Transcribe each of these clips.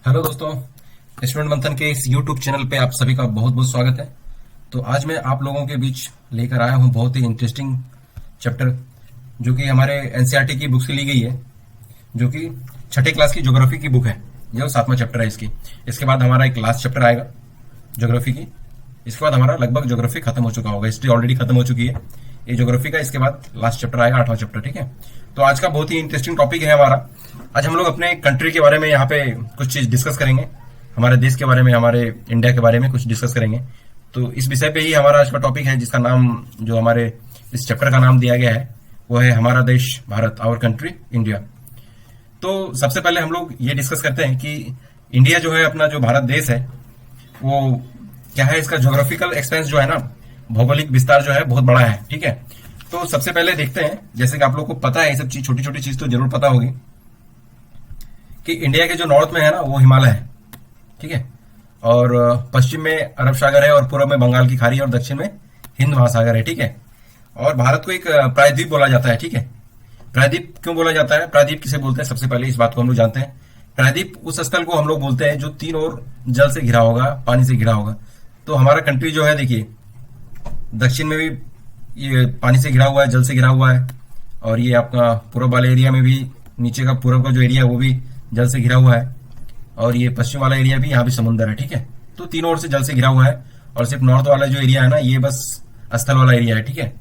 Hello दोस्तों, student मंथन के इस यूट्यूब चैनल पे आप सभी का बहुत बहुत स्वागत है। तो आज मैं आप लोगों के बीच लेकर आया हूं बहुत ही इंटरेस्टिंग चैप्टर, जो कि हमारे एनसीईआरटी की बुक से ली गई है, जो कि छठे क्लास की ज्योग्राफी की बुक है। यह 7वां चैप्टर है इसकी। इसके बाद हमारा एक लास्ट चैप्टर आएगा ज्योग्राफी की। इसके बाद हमारा लगभग ज्योग्राफी खत्म हो चुका होगा, हिस्ट्री ऑलरेडी खत्म हो चुकी है। ये ज्योग्राफी का इसके बाद लास्ट चैप्टर आएगा, 8वां चैप्टर। ठीक है, तो आज का बहुत ही इंटरेस्टिंग टॉपिक है हमारा। आज हम लोग अपने कंट्री के बारे में यहाँ पे कुछ चीज डिस्कस करेंगे, हमारे देश के बारे में, हमारे इंडिया के बारे में कुछ डिस्कस करेंगे। तो इस विषय पे ही हमारा आज का टॉपिक है, जिसका नाम, जो हमारे इस चैप्टर का नाम दिया गया है, वो है हमारा देश भारत, आवर कंट्री इंडिया। तो सबसे पहले हम लोग ये डिस्कस करते हैं कि इंडिया जो है, अपना जो भारत देश है, वो क्या है। इसका ज्योग्राफिकल एक्सपेंस जो है ना, भौगोलिक विस्तार जो है, बहुत बड़ा है। ठीक है, तो सबसे पहले देखते हैं, जैसे कि आप लोग को पता है, ये सब चीज, छोटी छोटी चीज तो जरूर पता होगी, कि इंडिया के जो नॉर्थ में है ना, वो हिमालय है। ठीक है, और पश्चिम में अरब सागर है, और पूर्व में बंगाल की खाड़ी, और दक्षिण में हिंद महासागर है। ठीक है, और भारत को एक प्रायद्वीप बोला जाता है। ठीक है, प्रायद्वीप क्यों बोला जाता है, प्रायद्वीप किसे बोलते हैं, सबसे पहले इस बात को हम लोग जानते हैं। प्रायद्वीप उस स्थल को हम लोग बोलते हैं जो तीन ओर जल से घिरा होगा, पानी से घिरा होगा। तो हमारा कंट्री जो है, देखिए, दक्षिण में भी ये पानी से घिरा हुआ है, जल से घिरा हुआ है, और ये आपका पूर्व वाले एरिया में भी, नीचे का पूर्व का जो एरिया है वो भी जल से घिरा हुआ है, और ये पश्चिम वाला एरिया भी, यहाँ भी समुद्र है। ठीक है, तो तीनों ओर से जल से घिरा हुआ है, और सिर्फ नॉर्थ वाला जो एरिया है ना, ये बस स्थल वाला एरिया है। ठीक है,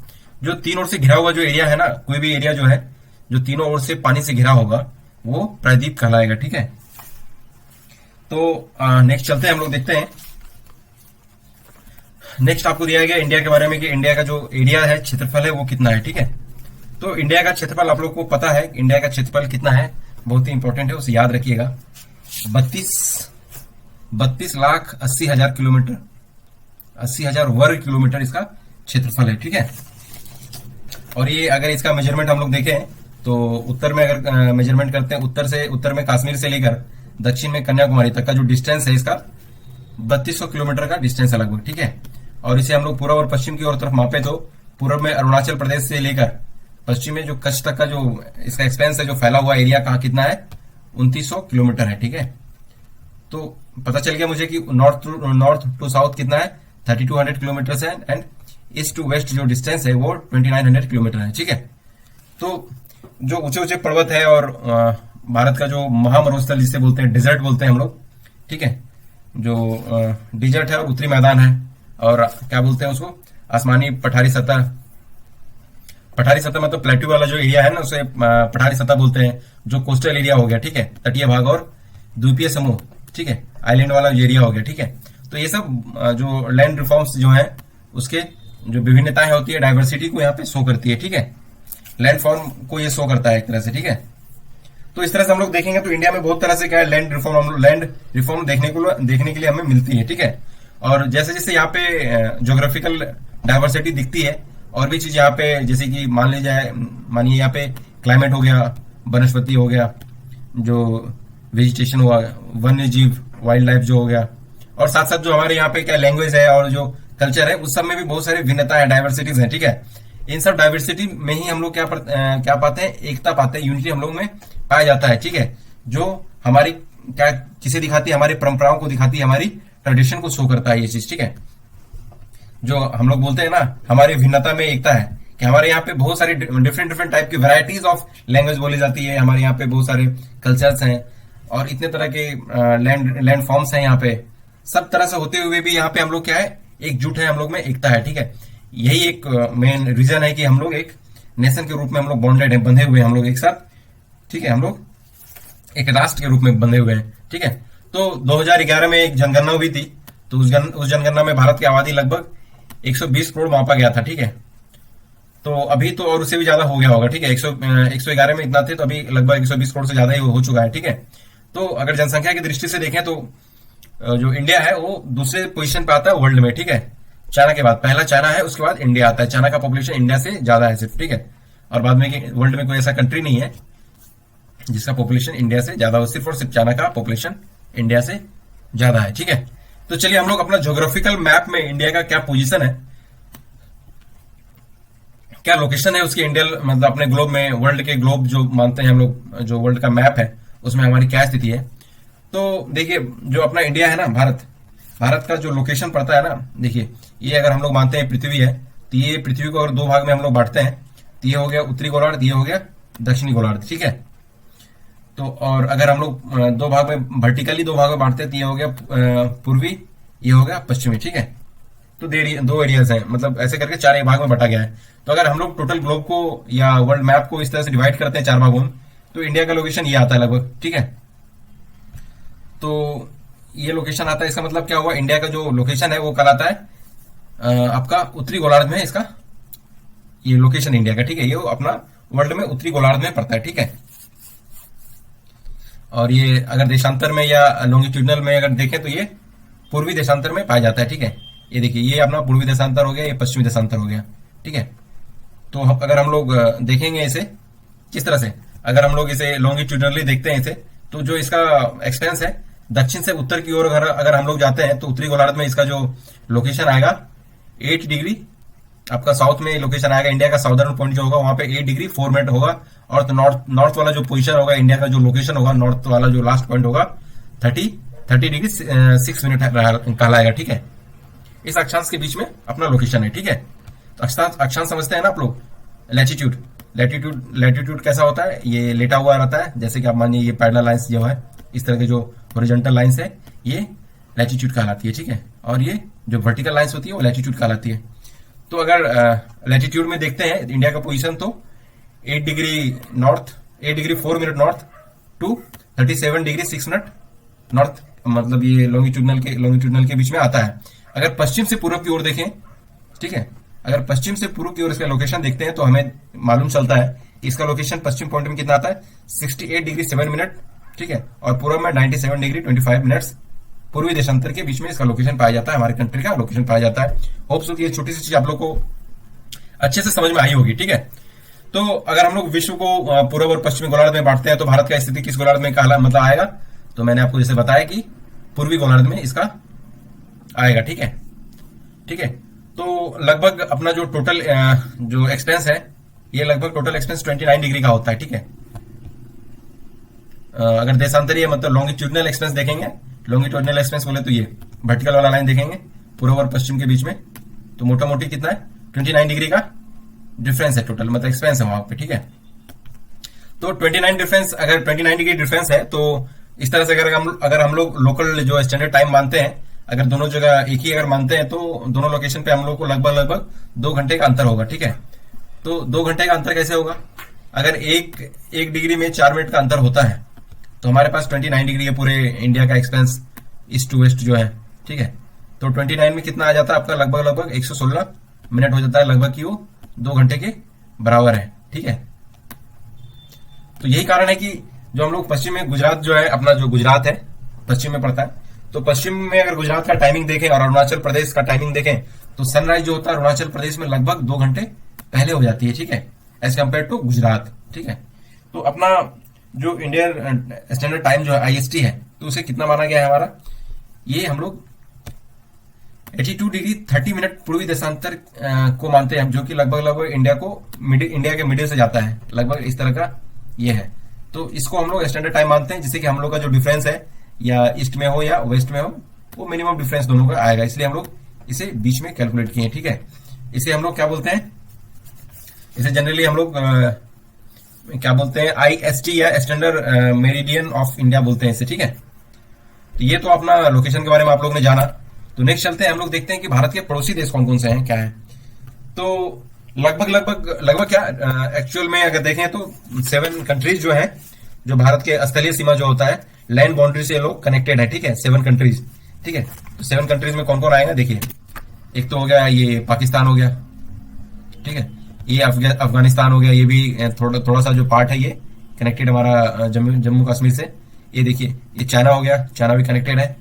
जो तीन ओर से घिरा हुआ जो एरिया है ना, कोई भी एरिया जो है जो तीनों ओर से पानी से घिरा होगा, वो प्रायद्वीप कहलाएगा। ठीक है, तो नेक्स्ट चलते हैं, हम लोग देखते हैं। नेक्स्ट आपको दिया गया इंडिया के बारे में, कि इंडिया का जो एरिया है, क्षेत्रफल है, वो कितना है। ठीक है, तो इंडिया का क्षेत्रफल आप लोग को पता है, इंडिया का क्षेत्रफल कितना है, बहुत ही इंपॉर्टेंट है, उसे याद रखिएगा। 32 लाख 80 हजार किलोमीटर, 80,000 वर्ग किलोमीटर इसका क्षेत्रफल है। ठीक है, और ये अगर इसका मेजरमेंट हम लोग देखें, तो उत्तर में अगर मेजरमेंट करते हैं, उत्तर में कश्मीर से लेकर दक्षिण में कन्याकुमारी तक का जो डिस्टेंस है, इसका 3200 किलोमीटर का डिस्टेंस है लगभग। ठीक है, और इसे हम लोग पूर्व और पश्चिम की ओर तरफ मापे, तो पूर्व में अरुणाचल प्रदेश से लेकर पश्चिम में जो कच्छ तक का जो इसका एक्सपेंस है, जो फैला हुआ एरिया, कहाँ कितना है, 2900 किलोमीटर है। ठीक है, तो पता चल गया मुझे कि नॉर्थ टू साउथ कितना है, 3200 किलोमीटर है, एंड ईस्ट टू वेस्ट जो डिस्टेंस है, वो 2900 किलोमीटर है। ठीक है, तो जो ऊंचे ऊंचे पर्वत है, और भारत का जो महामरुस्थल जिसे बोलते हैं, डिजर्ट बोलते हैं हम लोग। ठीक है, जो डिजर्ट है और उत्तरी मैदान है, और क्या बोलते हैं उसको, आसमानी पठारी सतह। पठारी सतह मतलब प्लेट्यू वाला जो एरिया है ना, उसे पठारी सतह बोलते हैं, जो कोस्टल एरिया हो गया। ठीक है, तटीय भाग और द्वीपीय समूह। ठीक है, आइलैंड वाला जो एरिया हो गया। ठीक है, तो ये सब जो लैंड रिफॉर्म्स जो है, उसके जो विभिन्नताएं होती है, डाइवर्सिटी को यहाँ पे शो करती है। ठीक है, लैंड फॉर्म को ये शो करता है एक तरह से। ठीक है, तो इस तरह से हम लोग देखेंगे तो इंडिया में बहुत तरह से क्या है, लैंड रिफॉर्म देखने के लिए हमें मिलती है। ठीक है, और जैसे जैसे यहाँ पे ज्योग्राफिकल डाइवर्सिटी दिखती है, और भी चीज यहाँ पे, जैसे कि मानिए यहाँ पे क्लाइमेट हो गया, वनस्पति हो गया, जो वेजिटेशन हुआ, वन्य जीव, वाइल्ड लाइफ जो हो गया, और साथ साथ जो हमारे यहाँ पे क्या लैंग्वेज है और जो कल्चर है, उस सब में भी बहुत सारी भिन्नता है, डाइवर्सिटीज है। ठीक है, इन सब डाइवर्सिटी में ही हम लोग क्या पाते हैं, एकता पाते हैं, यूनिटी हम लोग में पाया जाता है। ठीक है, जो हमारी क्या किसे दिखाती है, हमारी परंपराओं को दिखाती है, हमारी ट्रेडिशन को शो करता है ये चीज। ठीक है, जो हम लोग बोलते हैं ना, हमारी भिन्नता में एकता है, कि हमारे यहाँ पे बहुत सारी डिफरेंट टाइप की वैरायटीज ऑफ लैंग्वेज बोली जाती है, हमारे यहाँ पे बहुत सारे कल्चर्स हैं, और इतने तरह के लैंड फॉर्म्स हैं यहाँ पे। सब तरह से होते हुए भी यहाँ पे हम लोग क्या है, एकजुट है, हम लोग में एकता है। ठीक है, यही एक मेन रीजन है कि हम लोग एक नेशन के रूप में हम लोग बॉन्डेड है, बंधे हुए हैं हम लोग एक साथ। ठीक है, हम लोग एक राष्ट्र के रूप में बंधे हुए हैं। ठीक है, तो 2011 में एक जनगणना हुई थी, तो उस जनगणना में भारत की आबादी लगभग 120 करोड़ मापा गया था। ठीक है, तो अभी तो और उससे भी ज्यादा हो गया होगा। ठीक है, 111 में इतना थे, तो अभी लगभग 120 करोड़ से ज्यादा ही हो चुका है। ठीक है, तो अगर जनसंख्या की दृष्टि से देखें, तो जो इंडिया है, वो दूसरे पोजीशन पे आता है वर्ल्ड में। ठीक है, चाइना के बाद, पहला चाइना है, उसके बाद इंडिया आता है। चाइना का पॉपुलेशन इंडिया से ज्यादा है सिर्फ। ठीक है, और बाद में वर्ल्ड में कोई ऐसा कंट्री नहीं है जिसका पॉपुलेशन इंडिया से ज्यादा हो, सिर्फ और सिर्फ चाइना का पॉपुलेशन इंडिया से ज्यादा है। ठीक है, तो चलिए हम लोग अपना ज्योग्राफिकल मैप में इंडिया का क्या पोजीशन है, क्या लोकेशन है उसकी, इंडिया मतलब अपने ग्लोब में, वर्ल्ड के ग्लोब जो मानते हैं हम लोग, जो वर्ल्ड का मैप है, उसमें हमारी क्या स्थिति है, तो देखिए, जो अपना इंडिया है ना, भारत भारत का जो लोकेशन पड़ता है ना, देखिए, ये अगर हम लोग मानते हैं पृथ्वी है, तो ये पृथ्वी को अगर दो भाग में हम लोग बांटते हैं, तो ये हो गया उत्तरी गोलार्ध, ये हो गया दक्षिणी गोलार्ध, ठीक है। तो और अगर हम लोग दो भाग में वर्टिकली दो भाग में बांटते हैं, तो ये हो गया पूर्वी, ये हो गया पश्चिमी, ठीक है। तो दो एरियाज हैं, मतलब ऐसे करके चार भाग में बटा गया है। तो अगर हम लोग टोटल ग्लोब को या वर्ल्ड मैप को इस तरह से डिवाइड करते हैं चार भागों में, तो इंडिया का लोकेशन ये आता है लगभग, ठीक है। तो ये लोकेशन आता है, इसका मतलब क्या हुआ, इंडिया का जो लोकेशन है वो कहलाता है आपका उत्तरी गोलार्ध में, इसका ये लोकेशन इंडिया का, ठीक है। ये अपना वर्ल्ड में उत्तरी गोलार्ध में पड़ता है, ठीक है। और ये अगर देशांतर में या लॉन्गिट्यूडनल में अगर देखें, तो ये पूर्वी देशांतर में पाया जाता है, ठीक है। ये देखिए, ये अपना पूर्वी देशांतर हो गया, ये पश्चिमी देशांतर हो गया, ठीक है। तो अगर हम लोग देखेंगे इसे किस तरह से, अगर हम लोग इसे लॉन्गिट्यूडनली देखते हैं इसे, तो जो इसका एक्सटेंस है दक्षिण से उत्तर की ओर अगर हम लोग जाते हैं, तो उत्तरी गोलार्ध में इसका जो लोकेशन आएगा 8 डिग्री, आपका साउथ में लोकेशन आएगा, इंडिया का साउदर्न पॉइंट जो होगा वहां पे 8 डिग्री 4 मिनट होगा। और तो नॉर्थ वाला जो पोजीशन होगा, इंडिया का जो लोकेशन होगा, नॉर्थ वाला जो लास्ट पॉइंट होगा 30 डिग्री 6 मिनट कहलाएगा, ठीक है। इस अक्षांश के बीच में अपना लोकेशन है, ठीक है। तो अक्षांश समझते हैं ना आप लोग, लैटिट्यूड लैटिट्यूड कैसा होता है, ये लेटा हुआ रहता है, जैसे कि आप मानिए ये पैरेलल लाइंस जो है, इस तरह के जो हॉरिजॉन्टल लाइंस है, ये लैटिट्यूड कहलाती है, ठीक है। और ये जो वर्टिकल लाइंस होती है वो लैटिट्यूड कहलाती है। तो अगर लैटिट्यूड में देखते हैं इंडिया का पोजीशन, तो 8 degree north, 8 degree 4 minute north to 37 degree 6 minute north, मतलब ये लॉन्गिट्यूडनल के बीच में आता है। अगर पश्चिम से पूर्व की ओर देखें, ठीक है, अगर पश्चिम से पूर्व की ओर इसका लोकेशन देखते हैं, तो हमें मालूम चलता है इसका लोकेशन पश्चिम पॉइंट में कितना आता है, 68 डिग्री 7 मिनट, ठीक है। और पूर्व में 97 डिग्री 25 मिनट्स, पूर्वी देशांतर के बीच में इसका लोकेशन पाया जाता है, हमारे कंट्री का लोकेशन पाया जाता है। होप सो कि ये छोटी सी चीज आप लोग को अच्छे से समझ में आई होगी, ठीक है। तो अगर हम लोग विश्व को पूर्व और पश्चिमी गोलार्ध में बांटते हैं, तो भारत का स्थिति किस गोलार्ध में मतलब आएगा, तो मैंने आपको जैसे बताया कि पूर्वी गोलार्ध में इसका आएगा, ठीक है, ठीक है। तो लगभग अपना जो टोटल जो एक्सपेंस है, ये लगभग टोटल एक्सपेंस 29 डिग्री का होता है, ठीक है। अगर देशांतरीय मतलब लॉन्गिट्यूडनल एक्सपेंस देखेंगे, लॉन्गिट्यूडनल एक्सपेंस बोले तो ये वर्टिकल वाला लाइन देखेंगे पूर्व और पश्चिम के बीच में, तो मोटा मोटी कितना है, 29 डिग्री का डिफरेंस है टोटल, मतलब एक्सपेंस है वहां पे, ठीक है। तो 29 डिफरेंस, अगर 29 डिग्री डिफरेंस है, तो इस तरह से अगर हम लोग लोकल जो स्टैंडर्ड टाइम मानते हैं, अगर दोनों जगह एक ही अगर मानते हैं, तो दोनों लोकेशन पे हम लोग को लगभग 2 घंटे का अंतर होगा, ठीक है। तो 2 घंटे का अंतर कैसे होगा, अगर एक डिग्री में 4 मिनट का अंतर होता है, तो हमारे पास 29 डिग्री है पूरे इंडिया का एक्सपेंस ईस्ट टू वेस्ट जो है, ठीक है। तो 29 में कितना आ जाता है आपका, लगभग 116 मिनट हो जाता है, लगभग कि वो 2 घंटे के बराबर है, ठीक है। तो यही कारण है कि जो हम लोग पश्चिम में, गुजरात जो है अपना, जो गुजरात है पश्चिम में पड़ता है, तो पश्चिम में अगर गुजरात का टाइमिंग देखें और अरुणाचल प्रदेश का टाइमिंग देखें, तो सनराइज जो होता है अरुणाचल प्रदेश में लगभग 2 घंटे पहले हो जाती है, ठीक है, एज कम्पेयर टू गुजरात, ठीक है। तो अपना जो इंडियन स्टैंडर्ड टाइम जो है IST है, तो उसे कितना माना गया है हमारा, ये हम लोग 82 डिग्री 30 मिनट पूर्वी देशांतर को मानते हैं, जो कि लगभग इंडिया के मिडिल से जाता है, लगभग इस तरह का ये है। तो इसको हम लोग स्टैंडर्ड टाइम मानते हैं, जिससे कि हम लोग का जो डिफरेंस है, या ईस्ट में हो या वेस्ट में हो, वो मिनिमम डिफरेंस दोनों का आएगा, इसलिए हम लोग इसे बीच में कैलकुलेट किए, ठीक है। इसे हम लोग क्या बोलते हैं, इसे जनरली हम लोग क्या बोलते हैं, IST या स्टैंडर्ड मेरिडियन ऑफ इंडिया बोलते हैं इसे, ठीक है। तो ये तो अपना लोकेशन के बारे में आप लोग ने जाना। तो नेक्स्ट चलते हैं, हम लोग देखते हैं कि भारत के पड़ोसी देश कौन कौन से हैं, क्या है। तो लगभग क्या एक्चुअल में अगर देखें, तो 7 कंट्रीज जो है, जो भारत के स्थलीय सीमा जो होता है, लैंड बाउंड्री से लोग कनेक्टेड है, ठीक है, 7 कंट्रीज, ठीक है। तो 7 कंट्रीज में कौन कौन आएगा, देखिए, एक तो हो गया ये पाकिस्तान हो गया, ठीक है, ये अफगानिस्तान हो गया, ये भी थोड़ा सा जो पार्ट है ये कनेक्टेड हमारा जम्मू कश्मीर से। ये देखिए, ये चाइना हो गया, चाइना भी कनेक्टेड है,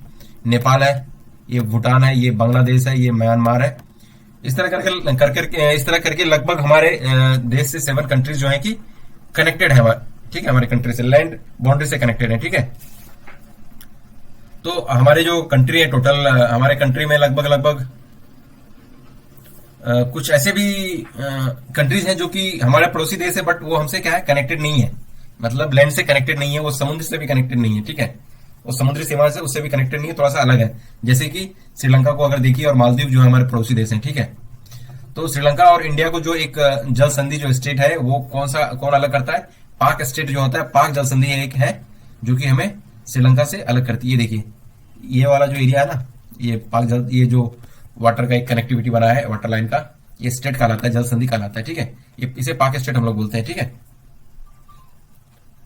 नेपाल है, ये भूटान है, ये बांग्लादेश है, ये म्यांमार है। इस तरह करके लगभग हमारे देश से 7 कंट्रीज जो है कि कनेक्टेड है, ठीक है, हमारे कंट्री से लैंड बाउंड्री से कनेक्टेड है, ठीक है। तो हमारे जो कंट्री है टोटल, हमारे कंट्री में लगभग कुछ ऐसे भी कंट्रीज हैं जो कि हमारे पड़ोसी देश है, बट वो हमसे क्या है, कनेक्टेड नहीं है, मतलब लैंड से कनेक्टेड नहीं है, वो समुद्र से भी कनेक्टेड नहीं है, ठीक है। और समुद्री सीमा से उससे भी कनेक्टेड नहीं है, थोड़ा सा अलग है। जैसे कि श्रीलंका को अगर देखिए और मालदीव जो है हमारे पड़ोसी देश हैं, ठीक है। तो श्रीलंका और इंडिया को जो एक जल संधि जो स्टेट है वो कौन अलग करता है? पाक स्टेट जो होता है, पाक जल संधि एक है जो कि हमें श्रीलंका से अलग करती है। ये देखिए ये वाला जो एरिया है ना, ये पाक जल, ये जो वाटर का एक कनेक्टिविटी बना है वाटर लाइन का, ये स्टेट कहलाता है, जल संधि कहलाता है, ठीक है। ये इसे पाक स्टेट हम लोग बोलते हैं, ठीक है।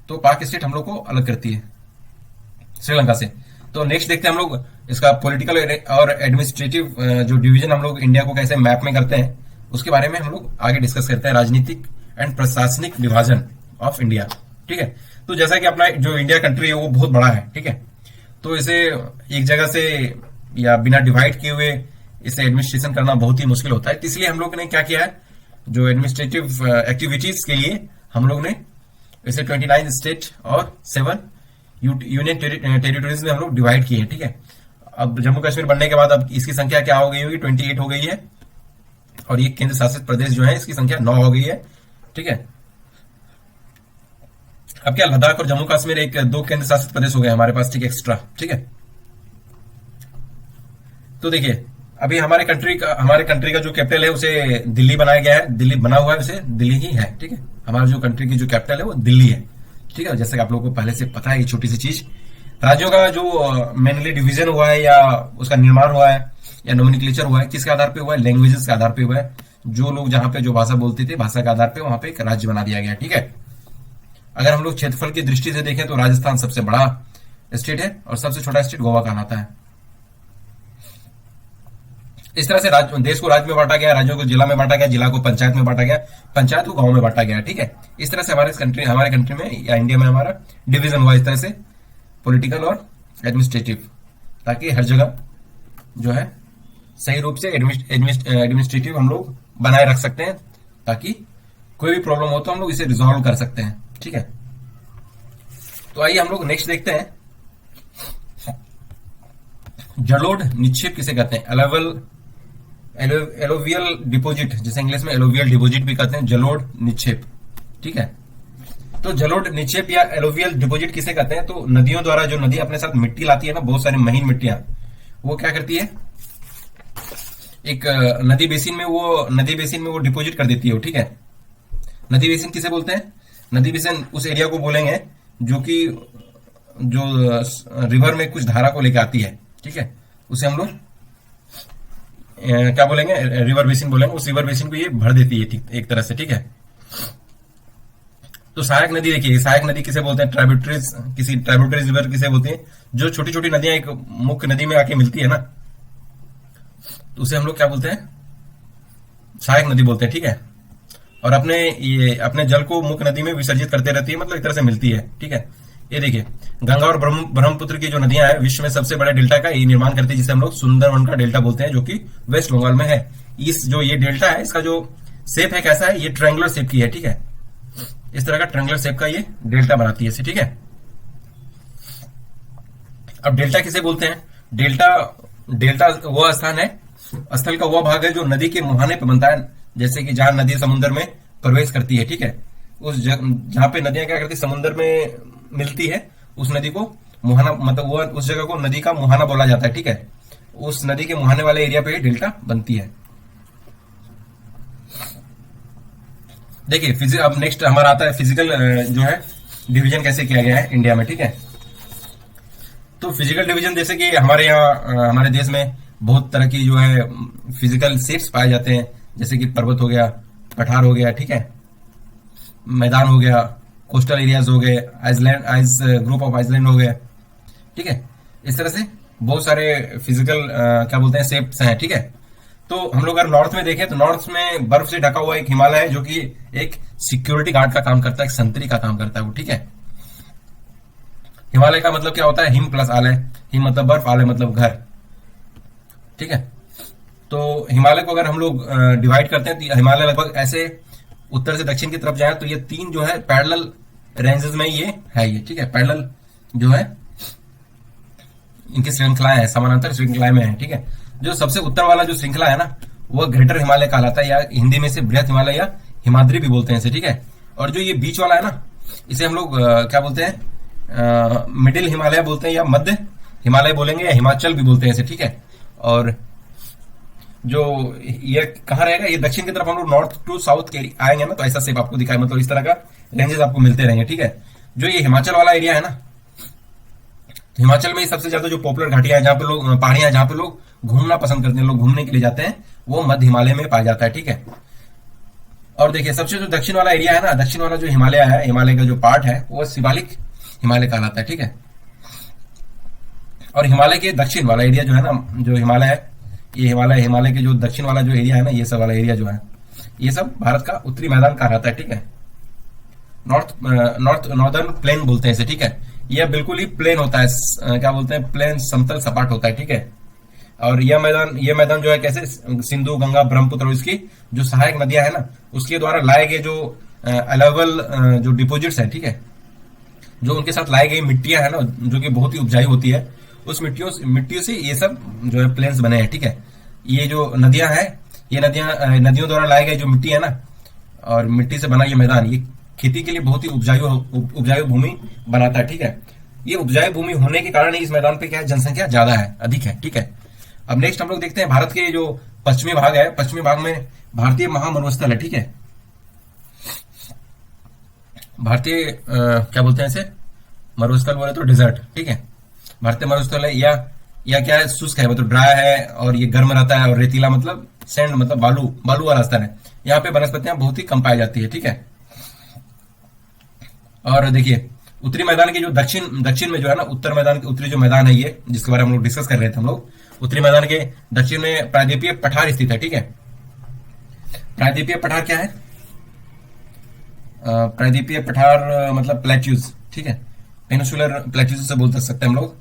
तो पाक स्टेट हम लोग को अलग करती है श्रीलंका से। तो नेक्स्ट देखते हैं हम लोग इसका पॉलिटिकल और एडमिनिस्ट्रेटिव जो डिवीजन हम लोग इंडिया को कैसे मैप में करते हैं, उसके बारे में हम लोग आगे डिस्कस करते हैं। राजनीतिक एंड प्रशासनिक विभाजन ऑफ इंडिया, ठीक है। तो जैसा कि अपना जो इंडिया कंट्री है वो बहुत बड़ा है, ठीक है। तो इसे एक जगह से या बिना डिवाइड किए हुए इसे एडमिनिस्ट्रेशन करना बहुत ही मुश्किल होता है। तो इसलिए हम लोग ने क्या किया है, जो एडमिनिस्ट्रेटिव एक्टिविटीज के लिए हम लोग ने इसे 29 स्टेट और 7 यूनियन टेरिटोरीज में हम लोग डिवाइड किए हैं, ठीक है। अब जम्मू कश्मीर बनने के बाद अब इसकी संख्या क्या हो गई होगी? 28 हो गई है। और ये केंद्र शासित प्रदेश जो है इसकी संख्या 9 हो गई है, ठीक है। अब क्या लद्दाख और जम्मू कश्मीर एक 2 केंद्र शासित प्रदेश हो गए हमारे पास, ठीक है, एक्स्ट्रा, ठीक है। तो देखिए अभी हमारे कंट्री का जो कैपिटल है उसे दिल्ली बनाया गया है, दिल्ली बना हुआ है, उसे दिल्ली ही है, ठीक है। हमारे जो कंट्री की जो कैपिटल है वो दिल्ली है, ठीक है। जैसे कि आप लोगों को पहले से पता है, ये छोटी सी चीज। राज्यों का जो मेनली डिवीजन हुआ है या उसका निर्माण हुआ है या नोमेनक्लेचर हुआ है, किसके आधार पे हुआ है? लैंग्वेजेस के आधार पे हुआ है। जो लोग जहां पे जो भाषा बोलते थे, भाषा के आधार पे वहां पे एक राज्य बना दिया गया, ठीक है। अगर हम लोग क्षेत्रफल की दृष्टि से देखें तो राजस्थान सबसे बड़ा स्टेट है और सबसे छोटा स्टेट गोवा कहलाता है। इस तरह से देश को राज्य में बांटा गया, राज्यों को जिला में बांटा गया, जिला को पंचायत में बांटा गया, पंचायत को गांव में बांटा गया, ठीक है। इस तरह से हमारे कंट्री में या इंडिया में हमारा डिवीजन हुआ इस तरह से, पॉलिटिकल और एडमिनिस्ट्रेटिव, ताकि हर जगह जो है सही रूप से एडमिनिस्ट्रेटिव हम लोग बनाए रख सकते हैं, ताकि कोई भी प्रॉब्लम हो तो हम लोग इसे रिजॉल्व कर सकते हैं, ठीक है। तो आइए हम लोग नेक्स्ट देखते हैं, जलोढ़ निक्षेप किसे कहते हैं? एलोवियल डिपोजिट, जिसे इंग्लिश में एलोवियल डिपोजिट भी कहते हैं, जलोढ़ निक्षेप, ठीक है। तो जलोढ़ निक्षेप या एलोवियल डिपोजिट किसे कहते हैं? तो नदियों द्वारा, जो नदी अपने साथ मिट्टी लाती है ना, बहुत सारी महीन मिट्टियां, वो क्या करती है, एक नदी बेसिन में वो डिपोजिट कर देती है, ठीक है। नदी बेसिन किसे बोलते हैं? नदी बेसिन उस एरिया को बोलेंगे जो रिवर में कुछ धारा को लेकर आती है, ठीक है। उसे हम लोग क्या बोलेंगे? रिवर बेसिन बोलेंगे। उस रिवर बेसिन को ये भर देती है एक तरह से, ठीक है। तो सहायक नदी देखिए, सहायक नदी किसे बोलते हैं? ट्राइब्यूटरीज रिवर किसे बोलते हैं? जो छोटी छोटी नदियां एक मुख्य नदी में आके मिलती है ना, तो उसे हम लोग क्या बोलते हैं? सहायक नदी बोलते हैं, ठीक है। और अपने जल को मुख्य नदी में विसर्जित करते रहती है, मतलब एक तरह से मिलती है, ठीक है। ये देखिए गंगा और ब्रह्मपुत्र की जो नदियां हैं विश्व में सबसे बड़े डेल्टा का ये निर्माण करती है, जिसे हम लोग सुंदरवन का डेल्टा बोलते हैं, जो कि वेस्ट बंगाल में है। ये डेल्टा है, इसका जो शेप है कैसा है? ये ट्रायंगुलर शेप की है, ठीक है। इस तरह का ट्रायंगुलर शेप का ये डेल्टा बनाती है इसे, ठीक है। अब डेल्टा किसे बोलते हैं? डेल्टा वो स्थान है, स्थल का वो भाग है जो नदी के मुहाने पे बनता है, जैसे कि जहां नदी समुद्र में प्रवेश करती है, ठीक है। जहां पे नदियां क्या करती है, समुद्र में मिलती है, उस नदी को मुहाना, मतलब उस जगह को नदी का मुहाना बोला जाता है, ठीक है। उस नदी के मुहाने वाले एरिया पे डेल्टा बनती है। देखिए अब नेक्स्ट हमारा आता है फिजिकल जो है डिवीजन कैसे किया गया है इंडिया में, ठीक है। तो फिजिकल डिवीजन, जैसे कि हमारे यहाँ हमारे देश में बहुत तरह की जो है फिजिकल शेप्स पाए जाते हैं, जैसे कि पर्वत हो गया, पठार हो गया, ठीक है, मैदान हो गया, कोस्टल एरियाज हो गए, ग्रुप ऑफ आइसलैंड हो गए, ठीक है। इस तरह से बहुत सारे फिजिकल क्या बोलते हैं शेप्स हैं, ठीक है। तो हम लोग अगर नॉर्थ में देखें तो नॉर्थ में बर्फ से ढका हुआ एक हिमालय है, जो कि एक सिक्योरिटी गार्ड का काम करता है, एक संतरी का काम करता है वो, ठीक है। हिमालय का मतलब क्या होता है? हिम प्लस आलय, हिम मतलब बर्फ, आलय मतलब घर, ठीक है। तो हिमालय को अगर हम लोग डिवाइड करते हैं तो हिमालय लगभग ऐसे उत्तर से दक्षिण की तरफ जाए तो ये 3 जो है पैरेलल रेंजेस में ये है, ये ठीक है, पैरेलल जो है इनकी श्रृंखलाएं हैं, समानांतर श्रृंखलाएं में है, ठीक है। जो सबसे उत्तर वाला जो श्रृंखला है ना, वो ग्रेटर हिमालय कहलाता है, या हिंदी में से बृहत हिमालय या हिमाद्री भी बोलते हैं इसे, ठीक है। और जो ये बीच वाला है ना, इसे हम लोग क्या बोलते हैं? मिडिल हिमालय बोलते हैं या मध्य हिमालय बोलेंगे या हिमाचल भी बोलते हैं इसे, ठीक है। और जो ये कहाँ रहेगा, ये दक्षिण की तरफ हम लोग नॉर्थ टू साउथ के आएंगे ना, तो ऐसा शेप आपको दिखाई, मतलब इस तरह का रेंजेस आपको मिलते रहेंगे, ठीक है। जो ये हिमाचल वाला एरिया है ना, तो हिमाचल में सबसे ज्यादा जो पॉपुलर घाटियां हैं, जहाँ पे लोग, पहाड़ियां जहाँ पे लोग घूमना पसंद करते हैं, लोग घूमने के लिए जाते हैं, वो मध्य हिमालय में पाया जाता है, ठीक है। और देखिए सबसे जो दक्षिण वाला एरिया है ना, दक्षिण वाला जो हिमालय है, हिमालय का जो पार्ट है वो शिवालिक हिमालय कहलाता है, ठीक है। और हिमालय के दक्षिण वाला एरिया जो है ना, जो हिमालय है, ये हिमालय के जो दक्षिण वाला जो एरिया है ना, ये सब वाला एरिया जो है, ये सब भारत का उत्तरी मैदान कहलाता है, ठीक है। नॉर्दर्न प्लेन बोलते हैं इसे, ठीक है। यह बिल्कुल ही प्लेन होता है, क्या बोलते हैं, प्लेन, समतल सपाट होता है, ठीक है। और यह मैदान जो है कैसे, सिंधु, गंगा, ब्रह्मपुत्र और इसकी जो सहायक नदियां है ना, उसके द्वारा लाए गए जो अलाइवल जो डिपोजिट्स है, ठीक है, जो उनके साथ लाई गई मिट्टियां है ना, जो कि बहुत ही उपजाऊ होती है, उस मिट्टियों से ये सब जो है प्लेन्स बने हैं, ठीक है। ये जो नदियां हैं, ये नदियों द्वारा लाए गए जो मिट्टी है ना, और मिट्टी से बना ये मैदान, ये खेती के लिए बहुत ही उपजाऊ भूमि बनाता है, ठीक है। ये उपजाऊ भूमि होने के कारण इस मैदान पे क्या है, जनसंख्या ज्यादा है, अधिक है, ठीक है। अब नेक्स्ट हम लोग देखते हैं भारत के जो पश्चिमी भाग है, पश्चिमी भाग में भारतीय महामरुस्थल है, ठीक है। भारतीय क्या बोलते हैं इसे, मरुस्थल बोले तो डिजर्ट, ठीक है। भारतीय मरुस्थल है या क्या है, शुष्क है, मतलब ड्राई है, और ये गर्म रहता है, और रेतीला मतलब सैंड, मतलब बालू वाला स्थल है। यहाँ पे वनस्पतियां बहुत ही कम पाई जाती है, ठीक है। और देखिए उत्तरी मैदान के जो दक्षिण में जो है ना, उत्तर मैदान के उत्तरी जो मैदान है, ये जिसके बारे में हम लोग डिस्कस कर रहे थे हम लोग, उत्तरी मैदान के दक्षिण में प्रायद्वीपीय पठार स्थित है, ठीक है। प्रायद्वीपीय पठार क्या है, प्रायद्वीपीय पठार मतलब प्लेट्यूज, ठीक है। पेनिनसुलर प्लेट्यूज से बोल सकते हैं हम लोग,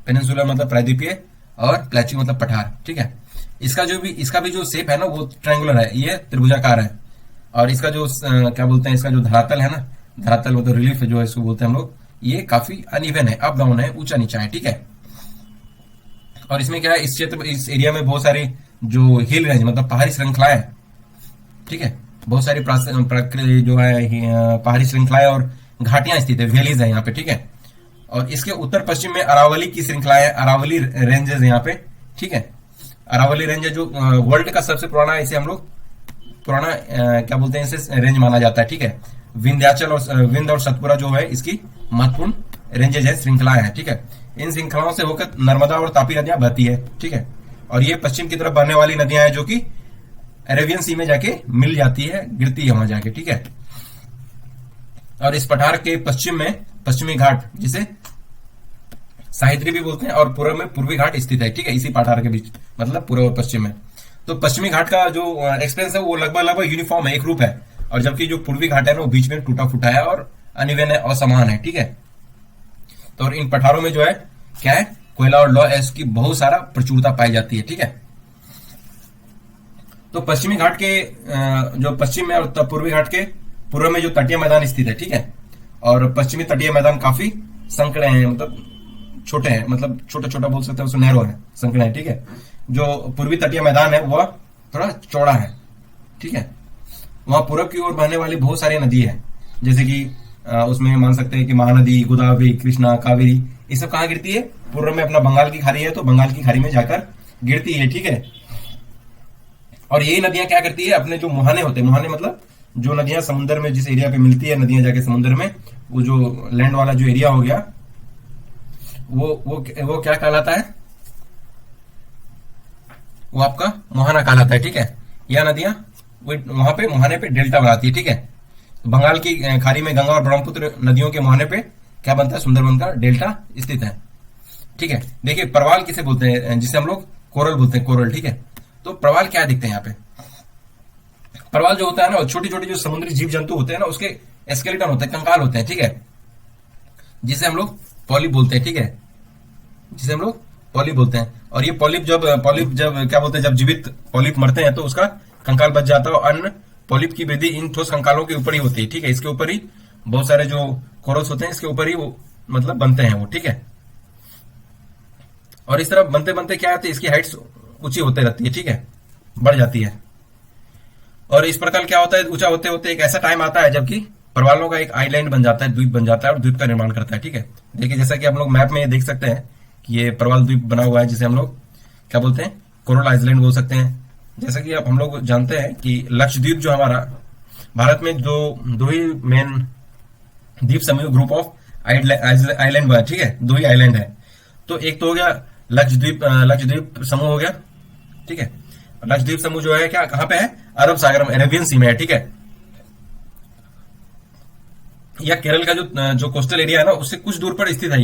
पेनिनसुलर मतलब प्रायद्वीपीय और प्लेट्यू मतलब पठार, ठीक है। इसका भी जो शेप है ना, वो ट्रायंगुलर है, ये त्रिभुजाकार है। और इसका जो क्या बोलते हैं, इसका जो धरातल है ना, धरातल मतलब रिलीफ जो है, इसको बोलते हैं हम लोग, ये काफी अनइवन है, अप डाउन है, ऊंचा नीचा है, ठीक है। और इसमें क्या है, इस एरिया में बहुत सारी जो हिल रेंज मतलब पहाड़ी श्रृंखलाएं, ठीक है, बहुत सारी जो है पहाड़ी श्रृंखलाएं और घाटियां स्थित है, वैलीज है यहाँ पे, ठीक है। और इसके उत्तर पश्चिम में अरावली की श्रृंखला है, अरावली रेंजेस यहाँ पे, ठीक है। अरावली रेंज जो वर्ल्ड का सबसे पुराना, इसे हम लोग पुराना क्या बोलते हैं, इसे रेंज माना जाता है, ठीक है। विंध्याचल और विंध्य और सतपुरा जो है इसकी महत्वपूर्ण रेंजेज है, श्रृंखलाएं हैं, ठीक है। इन श्रृंखलाओं से होकर नर्मदा और तापी नदियां बहती है, ठीक है। और ये पश्चिम की तरफ बहने वाली नदियां हैं, जो कि अरेबियन सी में जाके मिल जाती है, गिरती है वहां जाके, ठीक है। और इस पठार के पश्चिम में पश्चिमी घाट, जिसे साहित्री भी बोलते हैं, और पूर्व में पूर्वी घाट स्थित है, ठीक है, इसी पठार के बीच, मतलब पूर्व और पश्चिम में। तो पश्चिमी घाट का जो एक्सपेंस है वो लगभग यूनिफॉर्म है, एक रूप है, और जबकि जो पूर्वी घाट है ना, वो बीच में टूटा फूटा है और अनिवन है, असमान है, ठीक है। तो और इन पठारों में जो है क्या है, कोयला और लौह एस की बहुत सारा प्रचुरता पाई जाती है, ठीक है। तो पश्चिमी घाट के जो पश्चिम में और पूर्वी घाट के पूर्व में जो तटीय मैदान स्थित है, ठीक है। और पश्चिमी तटीय मैदान काफी संकड़े हैं, मतलब छोटे हैं, मतलब छोटा छोटा बोल सकते हैं, उसमें नैरो है, संकड़े हैं, ठीक है। जो पूर्वी तटीय मैदान है वह थोड़ा चौड़ा है, ठीक है। वहां पूर्व की ओर बहने वाली बहुत सारी नदी है, जैसे कि उसमें मान सकते हैं कि महानदी, गोदावरी, कृष्णा, कावेरी, ये सब कहाँ गिरती है, पूर्व में अपना बंगाल की खाड़ी है, तो बंगाल की खाड़ी में जाकर गिरती है, ठीक है। और यही नदियां क्या करती है, अपने जो मुहाने होते हैं, मुहाने मतलब जो नदियां समुद्र में जिस एरिया पे मिलती है, नदियां जाके समुद्र में, वो जो लैंड वाला जो एरिया हो गया, वो क्या कहलाता है, वो आपका मुहाना कहलाता है, ठीक है। यह नदियां वहां पे मुहाने पे डेल्टा बनाती है, ठीक है। बंगाल की खाड़ी में गंगा और ब्रह्मपुत्र नदियों के मुहाने पे क्या बनता है, सुंदरबन का डेल्टा स्थित है, ठीक है। देखिए प्रवाल किसे बोलते हैं, जिसे हम लोग कोरल बोलते हैं, कोरल, ठीक है। तो प्रवाल क्या दिखते हैं यहाँ पे, प्रवाल जो होता है ना, छोटी छोटी जो समुद्री जीव जंतु होते हैं ना, उसके स्केलेटन होते हैं, कंकाल होते हैं, ठीक है, जिसे हम लोग पॉलिप बोलते हैं, ठीक है, जिसे हम लोग पॉलिप बोलते हैं। और ये पॉलिप जब क्या बोलते हैं, जब जीवित पॉलिप मरते हैं तो उसका कंकाल बच जाता है, और अन्य पॉलिप की वृद्धि इन ठोस कंकालों के ऊपर ही होती है, ठीक है। इसके ऊपर ही बहुत सारे जो कोरल्स होते हैं, इसके ऊपर ही वो मतलब बनते हैं वो, ठीक है। और इस तरह बनते बनते क्या होती है, इसकी हाइट्स ऊंची होते रहती है, ठीक है, बढ़ जाती है। और इस प्रकार क्या होता है, ऊंचा होते होते एक ऐसा टाइम आता है जबकि प्रवालों का एक आइलैंड बन जाता है, द्वीप बन जाता है और द्वीप का निर्माण करता है। ठीक है, देखिए जैसा कि हम लोग मैप में देख सकते हैं कि ये प्रवाल द्वीप बना हुआ है, जिसे हम लोग क्या बोलते हैं, कोरल आइलैंड बोल सकते हैं। जैसा कि अब हम लोग जानते हैं कि लक्षद्वीप जो हमारा भारत में जो दो ही मेन द्वीप समूह, ग्रुप ऑफ आइलैंड है, ठीक है, दो ही आइलैंड है। तो एक तो हो गया लक्षद्वीप समूह हो गया, ठीक है। लक्षद्वीप समूह जो है क्या, कहां पे है, अरब सागर में, अरेबियन सी में है, ठीक है। या केरल का जो कोस्टल एरिया है ना, उससे कुछ दूर पर स्थित है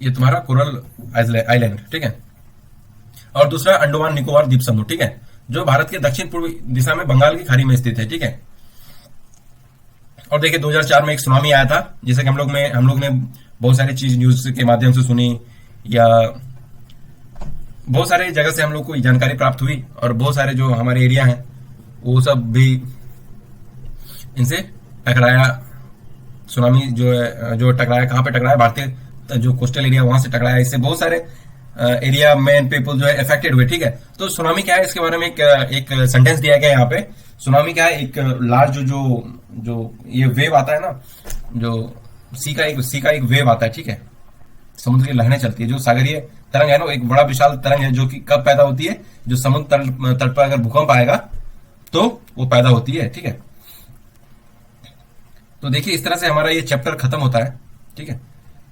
ये तुम्हारा कोरल आइलैंड, ठीक है। और दूसरा अंडमान निकोबार द्वीप समूह, ठीक है, जो भारत के दक्षिण पूर्वी दिशा में बंगाल की खाड़ी में स्थित है, ठीक है। और देखिए 2004 में एक सुनामी आया था, जैसे कि हम लोग ने बहुत सारी चीज न्यूज के माध्यम से सुनी, या बहुत सारे जगह से हम लोग को जानकारी प्राप्त हुई, और बहुत सारे जो हमारे एरिया हैं वो सब भी इनसे टकराया। सुनामी जो टकराया, कहां पे टकराया, भारतीय जो कोस्टल एरिया वहां से टकराया। इससे बहुत सारे एरिया में पीपल जो है अफेक्टेड हुए, ठीक है। तो सुनामी क्या है, इसके बारे में एक सेंटेंस दिया गया है यहाँ पे। सुनामी क्या है, एक लार्ज जो ये वेव आता है ना, जो सी का एक वेव आता है, ठीक है, समुद्र की लहरें चलती है, जो सागरीय तरंग है ना, एक बड़ा विशाल तरंग है, जो कि कब पैदा होती है, जो समुद्र तट पर अगर भूकंप आएगा तो वो पैदा होती है, ठीक है। तो देखिए इस तरह से हमारा ये चैप्टर खत्म होता है, ठीक है।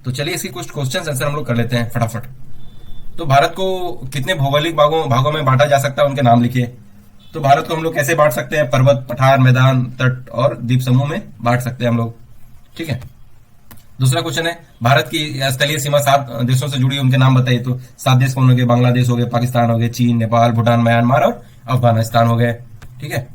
तो चलिए इसकी कुछ क्वेश्चन आंसर हम लोग कर लेते हैं फटाफट। तो भारत को कितने भौगोलिक भागों में बांटा जा सकता है, उनके नाम लिखिए। तो भारत को हम लोग कैसे बांट सकते हैं, पर्वत, पठार, मैदान, तट और द्वीप समूह में बांट सकते हैं हम लोग, ठीक है। दूसरा क्वेश्चन है, भारत की स्थलीय सीमा 7 देशों से जुड़ी, उनके नाम बताइए। तो 7 देश कौन हो गए, बांग्लादेश हो गए, पाकिस्तान हो गए, चीन, नेपाल, भूटान, म्यांमार और अफगानिस्तान हो गए, ठीक है।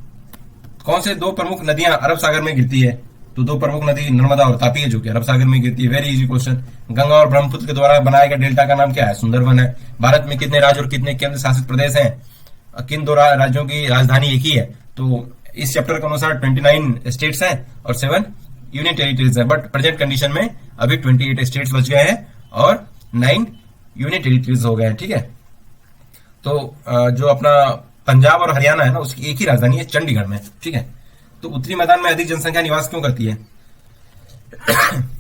कौन से दो प्रमुख नदियां अरब सागर में गिरती है, तो दो प्रमुख नदी नर्मदा और तापी है, जो कि अरब सागर में गिरती है। Very easy question. गंगा और ब्रह्मपुत्र के द्वारा बनाए गए डेल्टा का नाम क्या है, सुंदरवन है। भारत में कितने राज्य और कितने केंद्र शासित प्रदेश हैं, किन दो राज्यों की राजधानी एक ही है। तो इस चैप्टर के अनुसार 29 स्टेट्स हैं और 7 यूनियन टेरिटरीज हैं, बट प्रेजेंट कंडीशन में अभी 28 स्टेट्स बच गए हैं और 9 यूनियन टेरिटरीज हो गए हैं, ठीक है। तो जो अपना पंजाब और हरियाणा है ना, उसकी एक ही राजधानी है, चंडीगढ़ में, ठीक है। तो उत्तरी मैदान में अधिक जनसंख्या निवास क्यों करती है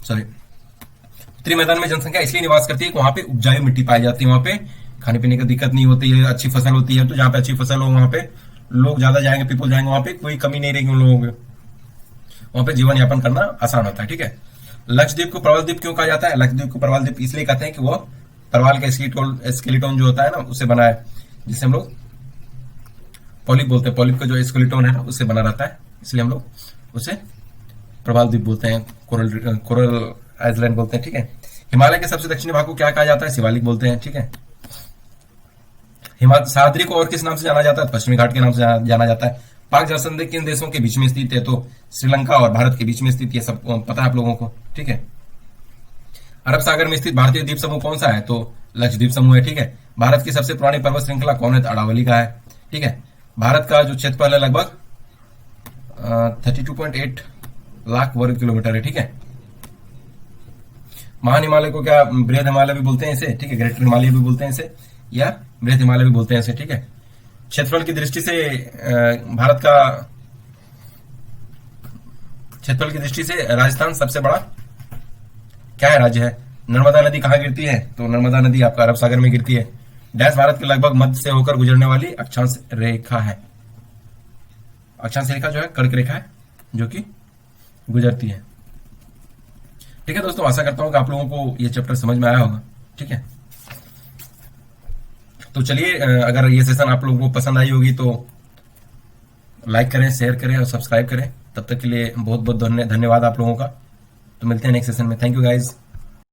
सॉरी, उत्तरी मैदान में जनसंख्या इसलिए निवास करती है कि वहां पे उपजाऊ मिट्टी पाई जाती है, वहां पे खाने पीने की दिक्कत नहीं होती है, अच्छी फसल होती है। तो जहां पे अच्छी फसल हो वहां पे लोग ज्यादा जाएंगे, पीपल जाएंगे, वहां पे कोई कमी नहीं रहेगी उन लोगों को, वहां पे जीवन यापन करना आसान होता है, ठीक है। लक्षद्वीप को प्रवाल द्वीप क्यों कहा जाता है, लक्षद्वीप को प्रवाल द्वीप इसलिए कहते हैं कि वो प्रवाल का स्केलेटोन जो होता है ना, उससे बना है, जिसे हम लोग पॉलिप बोलते हैं। पॉलिप का जो स्केलेटोन है ना, उससे बना रहता है, इसलिए हम लोग उसे प्रवाल द्वीप बोलते हैं, कोरल आइलैंड बोलते हैं, ठीक है। हिमालय के सबसे दक्षिणी भाग को क्या कहा जाता है, शिवालिक बोलते हैं, ठीक है। सह्याद्री को और किस नाम से जाना जाता है, पश्चिमी घाट के नाम से जाना जाता है। पाक जलसंधि किन देशों के बीच में स्थित है, तो श्रीलंका और भारत के बीच में स्थित है, सब पता है आप लोगों को, ठीक है। अरब सागर में स्थित भारतीय द्वीप समूह कौन सा है, तो लक्षद्वीप समूह है, ठीक है। भारत की सबसे पुरानी पर्वत श्रृंखला कौन है, तो अरावली का है, ठीक है। भारत का जो क्षेत्रफल है लगभग 32.8 लाख वर्ग किलोमीटर है, ठीक है। महान हिमालय को क्या बृहद हिमालय भी बोलते हैं इसे, ठीक है, ग्रेटर हिमालय भी बोलते हैं इसे, या बृहद हिमालय भी बोलते हैं इसे, ठीक है। क्षेत्रफल की दृष्टि से भारत का क्षेत्रफल की दृष्टि से राजस्थान सबसे बड़ा क्या है, राज्य है। नर्मदा नदी कहां गिरती है, तो नर्मदा नदी आपका अरब सागर में गिरती है। डैश भारत के लगभग मध्य से होकर गुजरने वाली अक्षांश रेखा है, अक्षांश रेखा जो है कर्क रेखा है, जो कि गुजरती है, ठीक है। दोस्तों आशा करता हूं कि आप लोगों को ये चैप्टर समझ में आया होगा, ठीक है। तो चलिए, अगर ये सेशन आप लोगों को पसंद आई होगी तो लाइक करें, शेयर करें और सब्सक्राइब करें। तब तक के लिए बहुत बहुत धन्यवाद आप लोगों का। तो मिलते हैं नेक्स्ट सेशन में। Thank you guys.